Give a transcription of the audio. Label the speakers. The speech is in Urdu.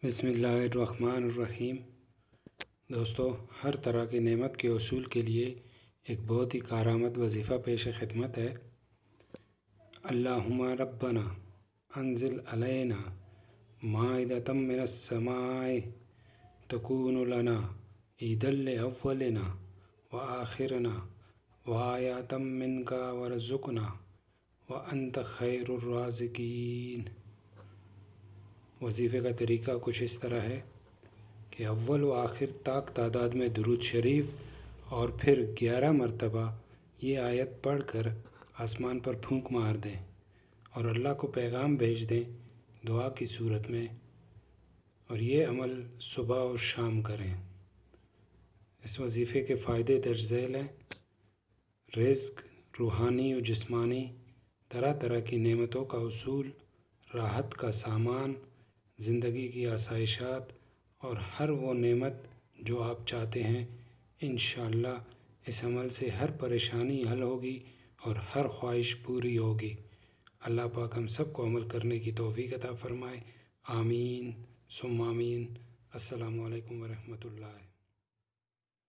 Speaker 1: بسم اللہ الرحمن الرحیم۔ دوستو، ہر طرح کی نعمت کے حصول کے لیے ایک بہت ہی کارآمد وظیفہ پیش خدمت ہے۔ اللہم ربنا انزل علینا مائدۃ من السماء تکون لنا عیدا لاولنا وآخرنا وآیۃ منک وارزقنا وانت خیر الرازقین۔ وظیفے کا طریقہ کچھ اس طرح ہے کہ اول و آخر تاک تعداد میں درود شریف اور پھر 11 مرتبہ یہ آیت پڑھ کر آسمان پر پھونک مار دیں اور اللہ کو پیغام بھیج دیں دعا کی صورت میں، اور یہ عمل صبح اور شام کریں۔ اس وظیفے کے فائدے درج ذیل ہیں: رزق، روحانی و جسمانی، طرح طرح کی نعمتوں کا حصول، راحت کا سامان، زندگی کی آسائشات اور ہر وہ نعمت جو آپ چاہتے ہیں۔ انشاءاللہ اس عمل سے ہر پریشانی حل ہوگی اور ہر خواہش پوری ہوگی۔ اللہ پاک ہم سب کو عمل کرنے کی توفیق عطا فرمائے۔ آمین ثم آمین۔ السلام علیکم ورحمۃ اللہ۔